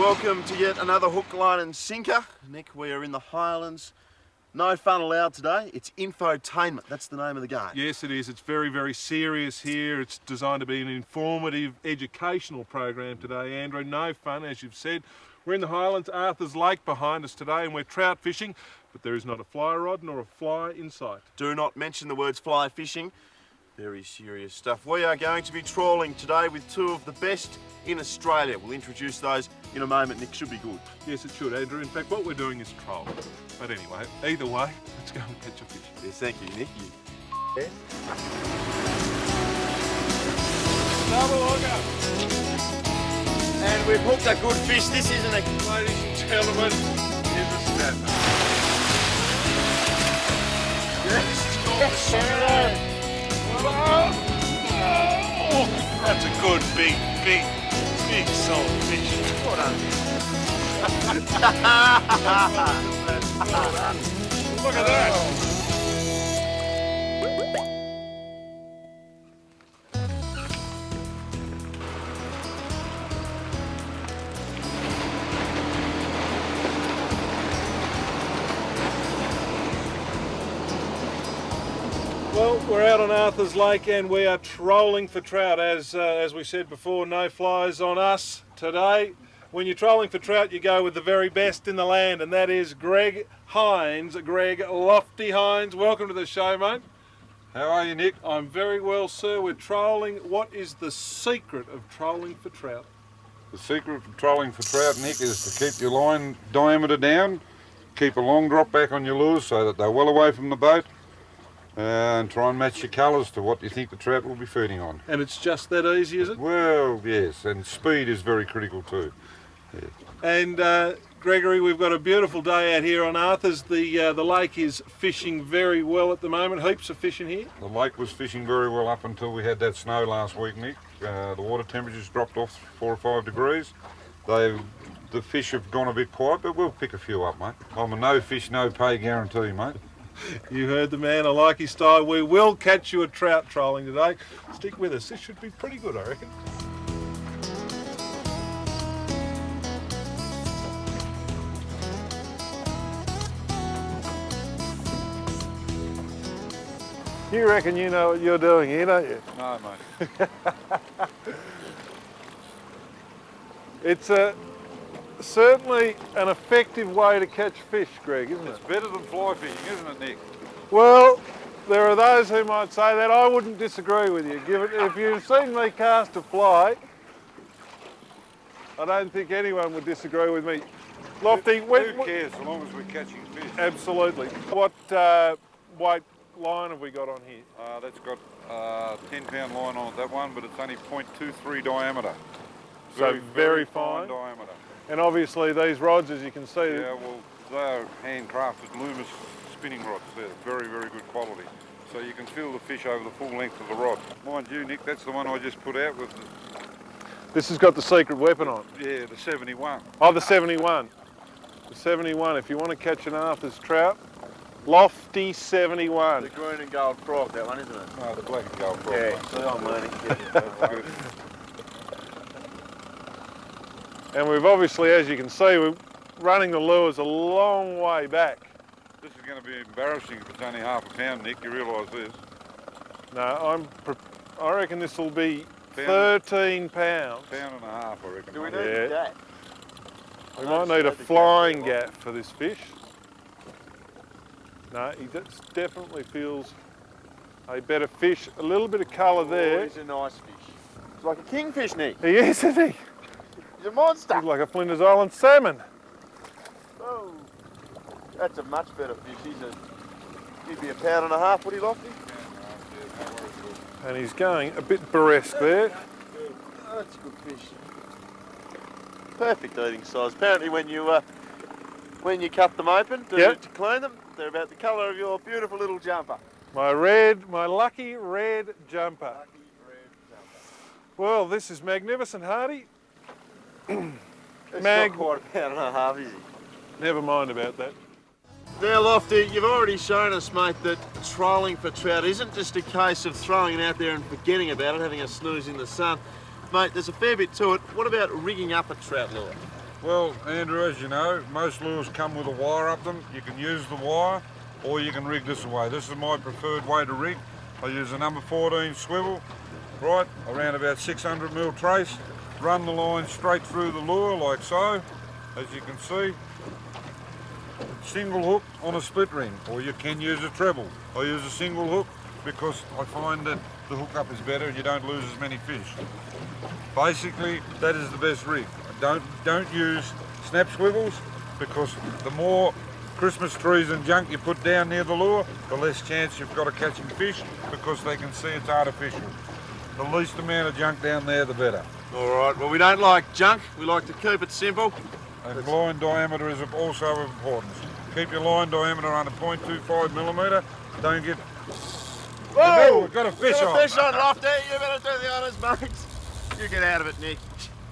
welcome to yet another hook, line and sinker. Nick, we are in the Highlands. No fun allowed today. It's infotainment. That's the name of the game. Yes, it is. It's very, very serious here. It's designed to be an informative, educational program today, Andrew. No fun, as you've said. We're in the Highlands, Arthur's Lake behind us today, and we're trout fishing, but there is not a fly rod nor a fly in sight. Do not mention the words fly fishing. Very serious stuff. We are going to be trawling today with two of the best in Australia. We'll introduce those in a moment. Nick, should be good. Yes, it should, Andrew. In fact, what we're doing is troll. But anyway, either way, let's go and catch a fish. Yes, thank you, Nick. Yeah. Double hooker. And we've hooked a good fish. This isn't a... Ladies and gentlemen, here's a snapper. Yes. Oh, that's a good, big solid fish. Well done. Look at that. Well, we're out on Arthur's Lake and we are trolling for trout. As we said before, no flies on us today. When you're trolling for trout, you go with the very best in the land, and that is Greg Hines. Greg Lofty Hines, welcome to the show, mate. How are you, Nick? I'm very well, sir. We're trolling. What is the secret of trolling for trout? The secret of trolling for trout, Nick, is to keep your line diameter down, keep a long drop back on your lures so that they're well away from the boat, and try and match your colours to what you think the trout will be feeding on. And it's just that easy, is it? Well, yes, and speed is very critical too. Yeah. And Gregory, we've got a beautiful day out here on Arthur's. The lake is fishing very well at the moment. Heaps of fish in here. The lake was fishing very well up until we had that snow last week, Nick. The water temperatures dropped off 4 or 5 degrees. The fish have gone a bit quiet, but we'll pick a few up, mate. I'm a no fish, no pay guarantee, mate. You heard the man. I like his style. We will catch you a trout trolling today. Stick with us. This should be pretty good, I reckon. You reckon you know what you're doing here, don't you? No, mate. It's certainly an effective way to catch fish, Greg, isn't it? It's better than fly fishing, isn't it, Nick? Well, there are those who might say that. I wouldn't disagree with you. If you've seen me cast a fly, I don't think anyone would disagree with me. Lofty, who cares, so long as we're catching fish? Absolutely. What weight line have we got on here? That's got 10-pound line on it, that one, but it's only 0.23 diameter. So very fine diameter. And obviously these rods, as you can see... Yeah, well, they're handcrafted Loomis spinning rods. They're very, very good quality. So you can feel the fish over the full length of the rod. Mind you, Nick, that's the one I just put out with the... This has got the secret weapon on. Yeah, the 71. Oh, the 71. The 71, if you want to catch an Arthur's trout, Lofty 71. The green and gold frog, that one, isn't it? No, the black and gold frog. Yeah, so I'm learning. Yeah. And we've obviously, as you can see, we're running the lures a long way back. This is going to be embarrassing if it's only half a pound, Nick. You realise this? No, I reckon this will be 13 pounds. Pound and a half, I reckon. Do we need that? We might need a flying gaff for this fish. No, he definitely feels a better fish. A little bit of colour there. He's a nice fish. It's like a kingfish, Nick. He is, isn't he? He's a monster. He's like a Flinders Island salmon. Oh, that's a much better fish. He'd be a pound and a half, would he, Lofty? And he's going a bit burlesque there. Oh, that's a good fish. Perfect eating size. Apparently when you cut them open to clean them, they're about the colour of your beautiful little jumper. My lucky red jumper. Well, this is magnificent, Hardy. It's not quite a pound and a half, is he? Never mind about that. Now, Lofty, you've already shown us, mate, that trolling for trout isn't just a case of throwing it out there and forgetting about it, having a snooze in the sun. Mate, there's a fair bit to it. What about rigging up a trout lure? Well, Andrew, as you know, most lures come with a wire up them. You can use the wire or you can rig this away. This is my preferred way to rig. I use a number 14 swivel, right, around about 600mm trace. Run the line straight through the lure like so, as you can see. Single hook on a split ring, or you can use a treble. I use a single hook because I find that the hookup is better and you don't lose as many fish. Basically, that is the best rig. Don't use snap swivels because the more Christmas trees and junk you put down near the lure, the less chance you've got of catching fish because they can see it's artificial. The least amount of junk down there, the better. All right, well, we don't like junk. We like to keep it simple. And line diameter is also of importance. Keep your line diameter under 0.25mm. Don't get... Whoa! We've got a fish on. Fish on, Lofty. You better do the honours, mate. You get out of it, Nick.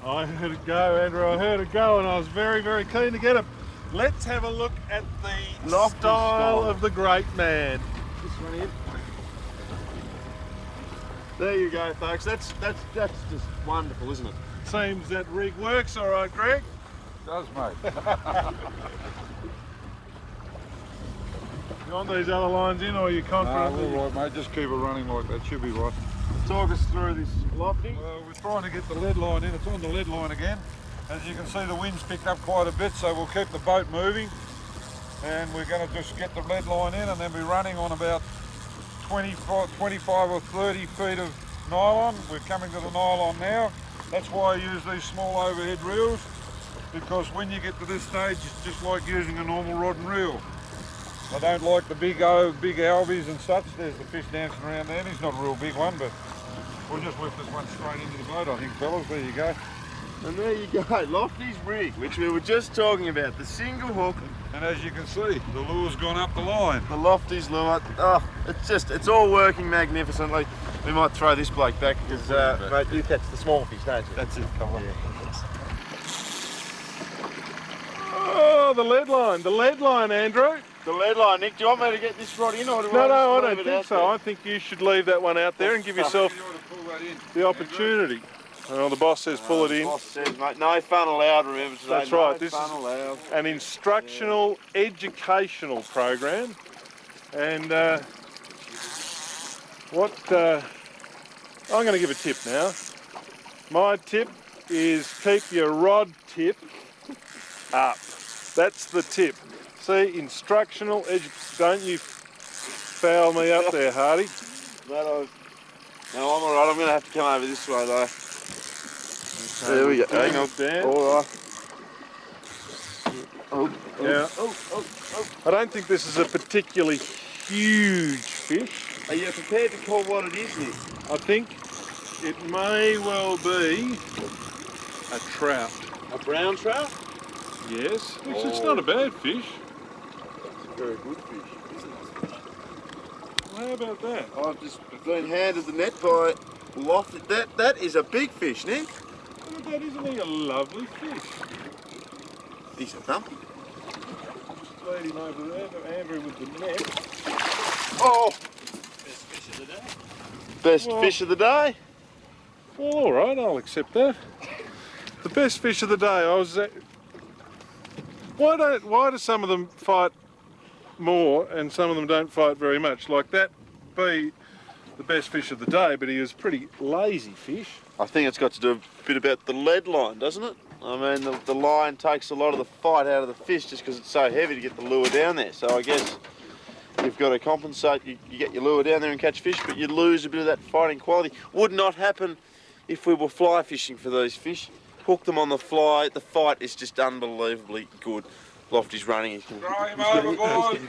I heard it go, Andrew. I heard it go, and I was very, very keen to get him. Let's have a look at the Lofty style style. of the great man. This one here. There you go, folks. That's just wonderful, isn't it? Seems that rig works all right, Greg. Does, mate. You want these other lines in, or are you confident? All right, mate. Just keep it running like that. Should be right. Talk us through this, Lofty. Well, we're trying to get the lead line in. It's on the lead line again. As you can see, the wind's picked up quite a bit, so we'll keep the boat moving. And we're going to just get the lead line in, and then we're running on about 25 or 30 feet of nylon. We're coming to the nylon now. That's why I use these small overhead reels, because when you get to this stage, it's just like using a normal rod and reel. I don't like the big albies and such. There's the fish dancing around there. He's not a real big one, but we'll just lift this one straight into the boat, I think, fellas. There you go. And there you go, Lofty's rig, which we were just talking about, the single hook. And as you can see, the lure's gone up the line. The Lofty's lure, oh, it's all working magnificently. We might throw this bloke back because, mate, you catch the small fish, don't you? That's it, come on. Yeah. Oh, the lead line, Andrew. The lead line, Nick, do you want me to get this rod in or do No, I just don't leave it think out so. there? I think you should leave that one out there and give yourself You ought to pull that in. the opportunity. Well, the boss says pull it in. Boss says, mate, no fun allowed, remember today. That's right, No this fun is- allowed. An instructional, educational program. And I'm going to give a tip now. My tip is keep your rod tip up. That's the tip. See, instructional, don't you foul me up there, Hardy. No, I'm alright, I'm going to have to come over this way though. There we go, hang on. Dan. Alright. Yeah. Oh. I don't think this is a particularly huge fish. Are you prepared to call what it is, Nick? I think it may well be a trout. A brown trout? Yes, which it's not a bad fish. It's a very good fish, isn't it? How about that? I've just been handed the net by Lofty. That is a big fish, Nick. Look at that, isn't he a lovely fish? He's a thumpy. Just lead him over there to Andrew with the net. Oh! Best fish of the day. Best Well- fish of the day. Well, all right, I'll accept that. The best fish of the day. Why do some of them fight more and some of them don't fight very much? Like that be the best fish of the day, but he was pretty lazy fish. I think it's got to do a bit about the lead line, doesn't it? I mean, the line takes a lot of the fight out of the fish just because it's so heavy to get the lure down there. So I guess you've got to compensate. You get your lure down there and catch fish, but you lose a bit of that fighting quality. Would not happen if we were fly fishing for these fish. Hook them on the fly. The fight is just unbelievably good. Lofty's running. Throw him overboard.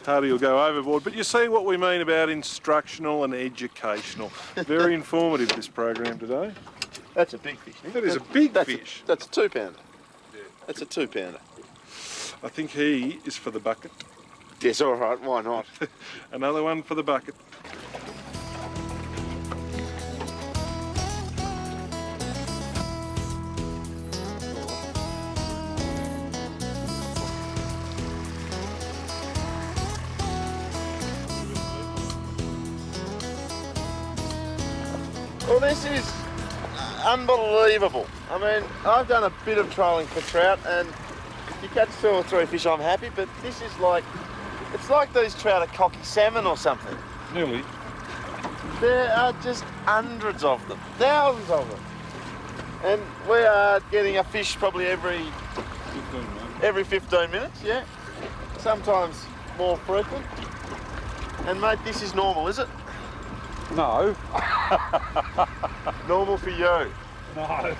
Hardy will go overboard. But you see what we mean about instructional and educational. Very informative, this program today. That's a big fish, Nick. That is a big fish. That's a 2-pounder. That's a 2-pounder. I think he is for the bucket. Yes, all right. Why not? Another one for the bucket. Well, this is unbelievable. I mean, I've done a bit of trolling for trout, and if you catch 2 or 3 fish, I'm happy, but this is like, it's like these trout are cocky salmon or something. Nearly. There are just hundreds of them, thousands of them. And we are getting a fish probably every 15 minutes, yeah. Sometimes more frequent. And mate, this is normal, is it? No. Normal for you? No.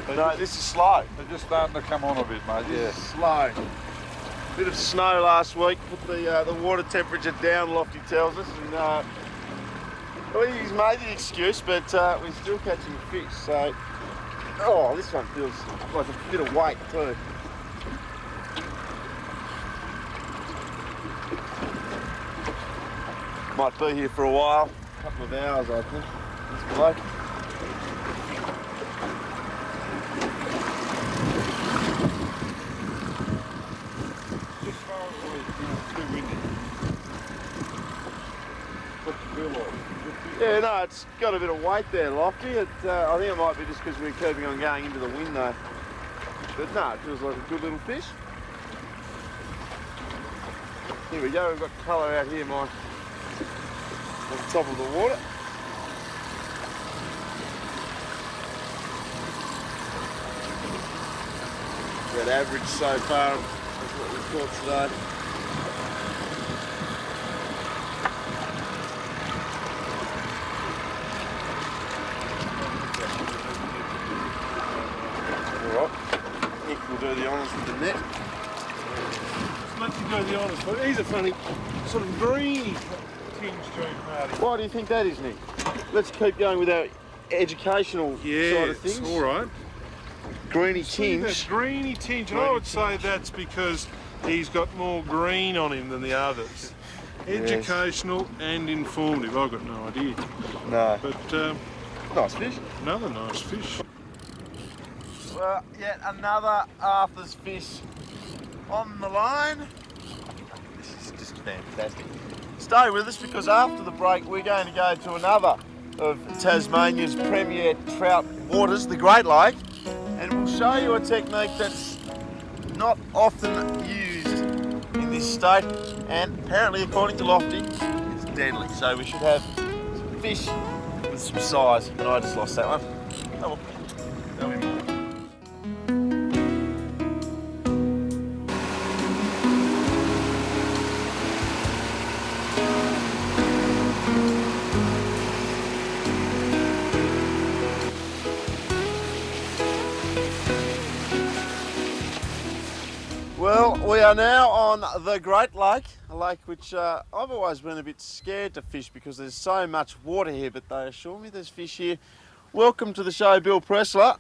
No, this is slow. They're just starting to come on a bit, mate, yeah. Slow. Bit of snow last week, put the water temperature down, Lofty tells us, and well, he's made the excuse, but we're still catching fish, so... Oh, this one feels like a bit of weight too. Might be here for a while, a couple of hours I think, this bloke. Just far away, too windy. What's the feel like? Yeah, no, it's got a bit of weight there, Lofty. I think it might be just because we're keeping on going into the wind though. But no, it feels like a good little fish. Here we go, we've got colour out here, Mike. On top of the water. That average so far is what we've caught today. Alright, Nick will do the honours with the net. Let you go the honest, but he's a funny sort of greeny tinge to him, Marty. Why do you think that is, Nick? Let's keep going with our educational side of things. all right. Greeny See that tinge. greeny tinge, and I would say that's because he's got more green on him than the others. Educational and informative. I've got no idea. No. But Nice fish. another nice fish. Well, yet another Arthur's fish on the line. This is just fantastic. Stay with us because after the break we're going to go to another of Tasmania's premier trout waters, the Great Lake, and we'll show you a technique that's not often used in this state, and apparently, according to Lofty, it's deadly. So we should have some fish with some size, and I just lost that one. Oh well, there'll be more. Well, we are now on the Great Lake, a lake which I've always been a bit scared to fish because there's so much water here, but they assure me there's fish here. Welcome to the show, Bill Pressler.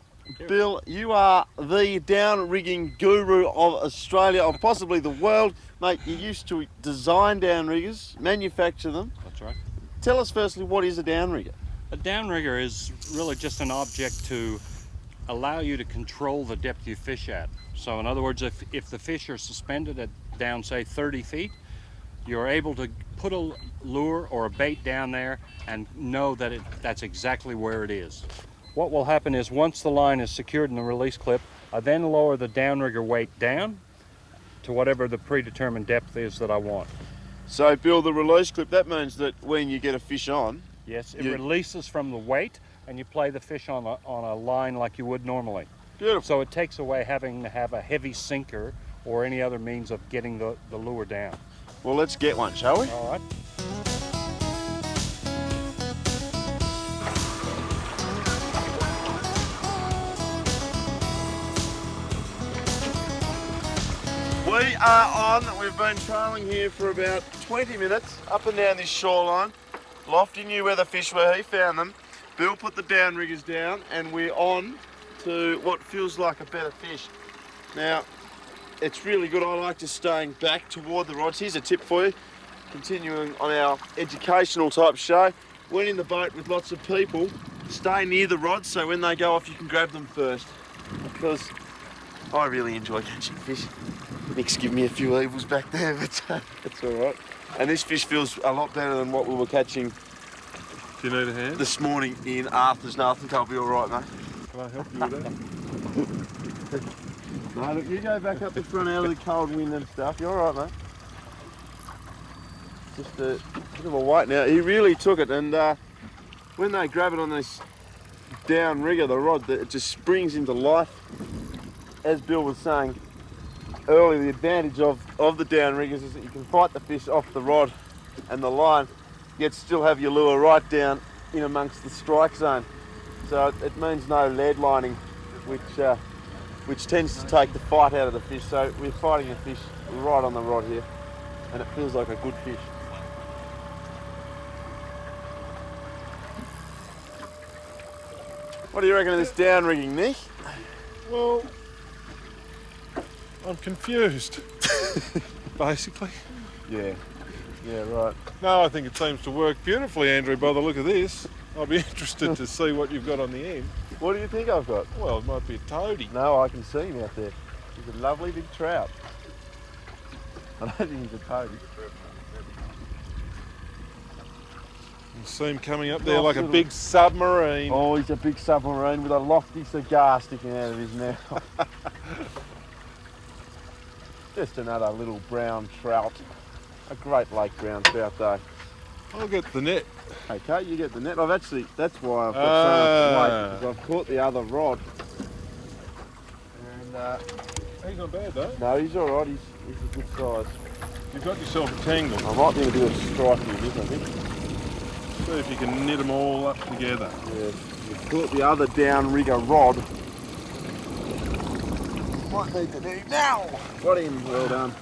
Bill, you are the down rigging guru of Australia, or possibly the world. Mate, you used to design down riggers, manufacture them. That's right. Tell us firstly, what is a downrigger? A downrigger is really just an object to allow you to control the depth you fish at. So in other words, if the fish are suspended at down, say, 30 feet, you're able to put a lure or a bait down there and know that that's exactly where it is. What will happen is once the line is secured in the release clip, I then lower the downrigger weight down to whatever the predetermined depth is that I want. So, Bill, the release clip, that means that when you get a fish on... Yes, it releases from the weight and you play the fish on a line like you would normally. Beautiful. So it takes away having to have a heavy sinker or any other means of getting the lure down. Well, let's get one, shall we? All right. We are on. We've been trolling here for about 20 minutes, up and down this shoreline. Lofty knew where the fish were, he found them. Bill put the downriggers down and we're on to what feels like a better fish. Now, it's really good. I like just staying back toward the rods. Here's a tip for you. Continuing on our educational type show. When in the boat with lots of people, stay near the rods so when they go off you can grab them first. Because I really enjoy catching fish. Nick's giving me a few evils back there, but it's all right. And this fish feels a lot better than what we were catching Do you need a hand? this morning in Arthur's. No, I think I'll be all right, mate. Can I help you with that? No, look, you go back up the front out of the cold wind and stuff. You're all right, mate. Just a bit of a weight now. He really took it, and when they grab it on this down rigger, the rod, it just springs into life. As Bill was saying earlier, the advantage of the down riggers is that you can fight the fish off the rod and the line, yet still have your lure right down in amongst the strike zone. So it means no lead lining, which tends to take the fight out of the fish. So we're fighting the fish right on the rod here, and it feels like a good fish. What do you reckon of this down rigging, Nick? Well, I'm confused, basically. Yeah, right. No, I think it seems to work beautifully, Andrew, by the look of this. I'll be interested to see what you've got on the end. What do you think I've got? Well, it might be a toadie. No, I can see him out there. He's a lovely big trout. I don't think he's a toadie. You see him coming up there like a big submarine. Oh, he's a big submarine with a lofty cigar sticking out of his mouth. Just another little brown trout. A great lake brown trout though. I'll get the net. Okay, you get the net. That's why I've got so much weight, because I've caught the other rod. And He's not bad though. no, he's all right. He's a good size. You've got yourself a tangle. I might need a bit of striking in this, I think. See if you can knit them all up together. Yeah, you've caught the other down rigger rod. Might need to do now. Got him. Well done.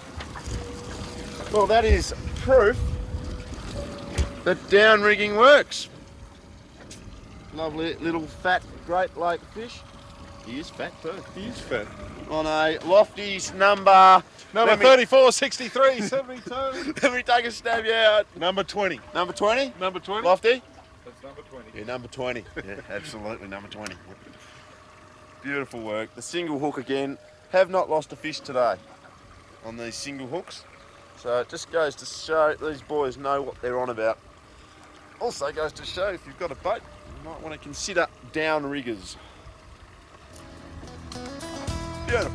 Well, that is proof that down rigging works. Lovely little fat Great Lake fish. He is fat too. He is fat. On a Lofty's number 34, 63, 72. Let me take a stab out. Number 20. Number 20? Number 20? Lofty? That's number 20. Yeah, number 20. Yeah, absolutely, number 20. Beautiful work. The single hook again. Have not lost a fish today on these single hooks. So it just goes to show these boys know what they're on about. Also goes to show if you've got a boat, you might want to consider down riggers. Beautiful.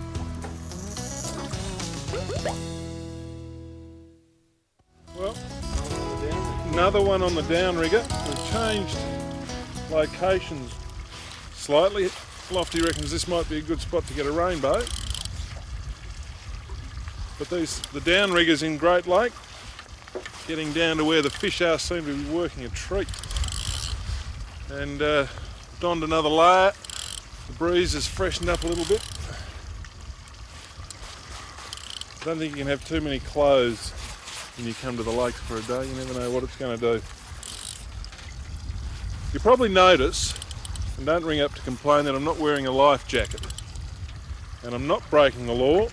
Well, another one on the downrigger. We've changed locations slightly. Lofty reckons this might be a good spot to get a rainbow. But the downriggers in Great Lake, getting down to where the fish are, seem to be working a treat. And donned another layer. The breeze has freshened up a little bit. Don't think you can have too many clothes when you come to the lakes for a day. You never know what it's going to do. You probably notice, and don't ring up to complain, that I'm not wearing a life jacket. And I'm not breaking the law.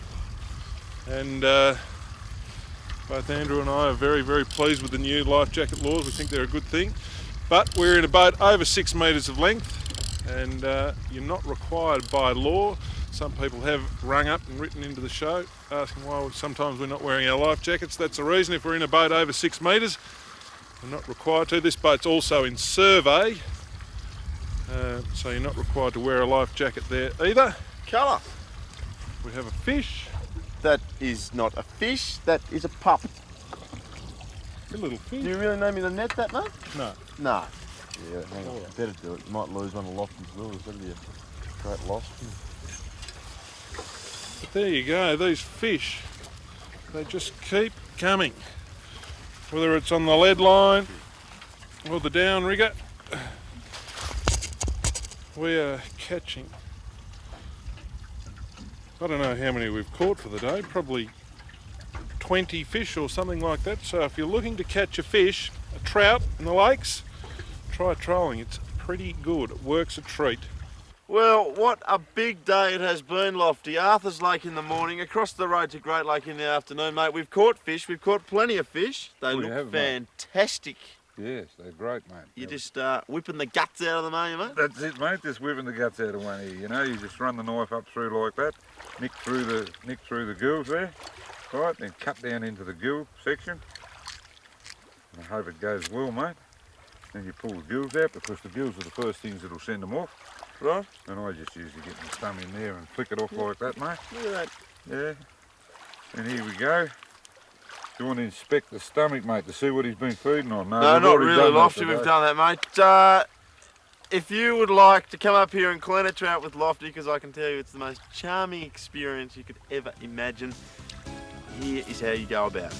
And both Andrew and I are very, very pleased with the new life jacket laws. We think they're a good thing. But we're in a boat over 6 metres of length, and you're not required by law. Some people have rung up and written into the show asking why sometimes we're not wearing our life jackets. That's the reason. If we're in a boat over 6 metres, we're not required to. This boat's also in survey, so you're not required to wear a life jacket there either. Colour. We have a fish. That is not a fish, that is a pup. A little fish. Do you really know me to net that, mate? No. No. Yeah, hang on. Better do it. You might lose one of Lofty's lures. That'd be a great loss. But there you go, these fish, they just keep coming. Whether it's on the lead line or the downrigger, we are catching, I don't know how many we've caught for the day, probably 20 fish or something like that. So if you're looking to catch a fish, a trout in the lakes, try trolling. It's pretty good. It works a treat. Well, what a big day it has been, Lofty. Arthur's Lake in the morning, across the road to Great Lake in the afternoon, mate. We've caught fish. We've caught plenty of fish. They look fantastic. Yes, they're great, mate. You're just whipping the guts out of them, are you, mate? That's it, mate. Just whipping the guts out of one here. You know, you just run the knife up through like that, nick through the gills there, right? Then cut down into the gill section. And I hope it goes well, mate. Then you pull the gills out, because the gills are the first things that'll send them off. Right. And I just usually get my thumb in there and flick it off like that, mate. Look at that. Yeah. And here we go. Do you want to inspect the stomach, mate, to see what he's been feeding on? No, we've not already really, done that Lofty. today. We've done that, mate. If you would like to come up here and clean a trout with Lofty, because I can tell you it's the most charming experience you could ever imagine, here is how you go about it.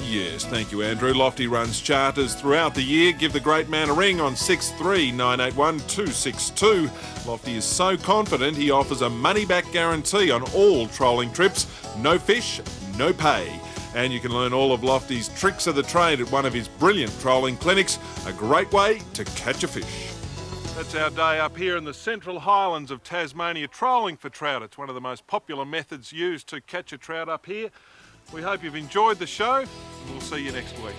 Yes, thank you, Andrew. Lofty runs charters throughout the year. Give the great man a ring on 63981 262. Lofty is so confident he offers a money-back guarantee on all trolling trips. No fish, no pay. And you can learn all of Lofty's tricks of the trade at one of his brilliant trolling clinics. A great way to catch a fish. That's our day up here in the Central Highlands of Tasmania, trolling for trout. It's one of the most popular methods used to catch a trout up here. We hope you've enjoyed the show, and we'll see you next week.